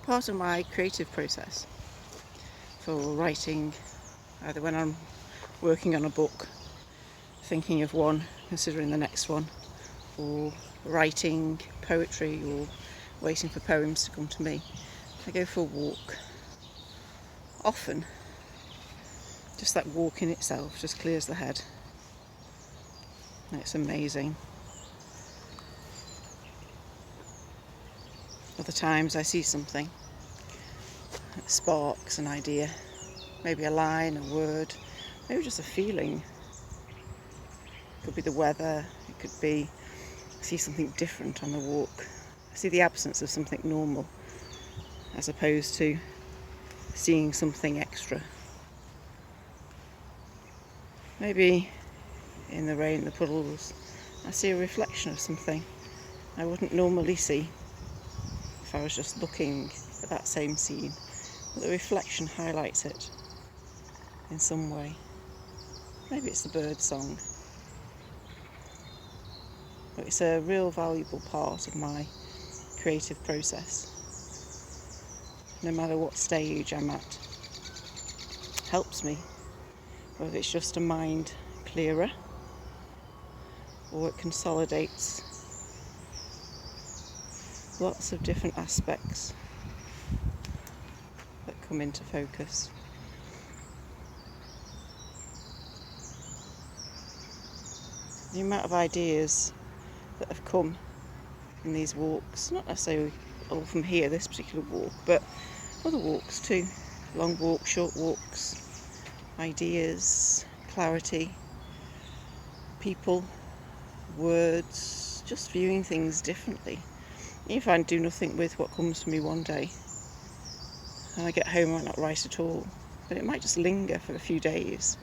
part of my creative process for writing, either when I'm working on a book, thinking of one, considering the next one, or writing poetry or waiting for poems to come to me. I go for a walk. Often, just that walk in itself just clears the head. And it's amazing. Other times I see something that sparks an idea, maybe a line, a word, maybe just a feeling. It could be the weather, it could be I see something different on the walk. I see the absence of something normal as opposed to seeing something extra. Maybe in the rain, the puddles, I see a reflection of something I wouldn't normally see if I was just looking at that same scene. But the reflection highlights it in some way. Maybe it's the bird song. But it's a real valuable part of my creative process. No matter what stage I'm at, it helps me. Whether it's just a mind clearer or it consolidates lots of different aspects that come into focus. The amount of ideas that have come from these walks, not necessarily all from here, this particular walk, but other walks too. Long walks, short walks, ideas, clarity, people, words, just viewing things differently. Even if I do nothing with what comes to me one day, and I get home I might not write at all, but it might just linger for a few days.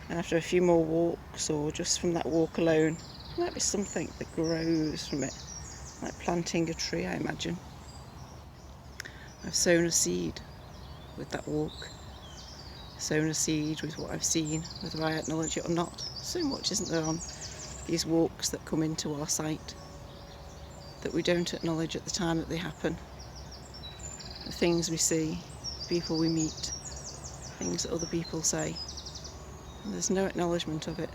And after a few more walks, or just from that walk alone, there might be something that grows from it, like planting a tree, I imagine. I've sown a seed with that walk, sown a seed with what I've seen, whether I acknowledge it or not. So much, isn't there, on these walks that come into our sight that we don't acknowledge at the time that they happen. The things we see, people we meet, things that other people say. And there's no acknowledgement of it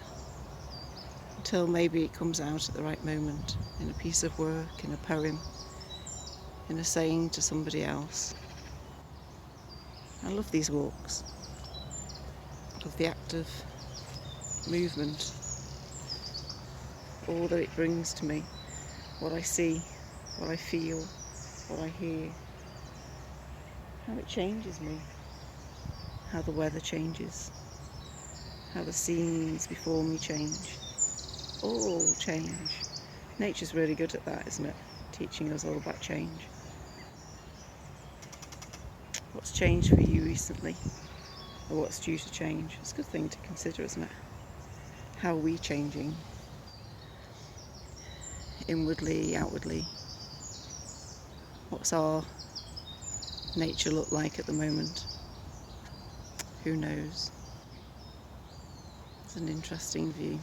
until maybe it comes out at the right moment, in a piece of work, in a poem, in a saying to somebody else. I love these walks. I love the act of movement, all that it brings to me, what I see, what I feel, what I hear, how it changes me, how the weather changes, how the scenes before me change, all change. Nature's really good at that, isn't it? Teaching us all about change. What's changed for you recently? Or what's due to change? It's a good thing to consider, isn't it? How are we changing? Inwardly, outwardly? What's our nature look like at the moment? Who knows? It's an interesting view.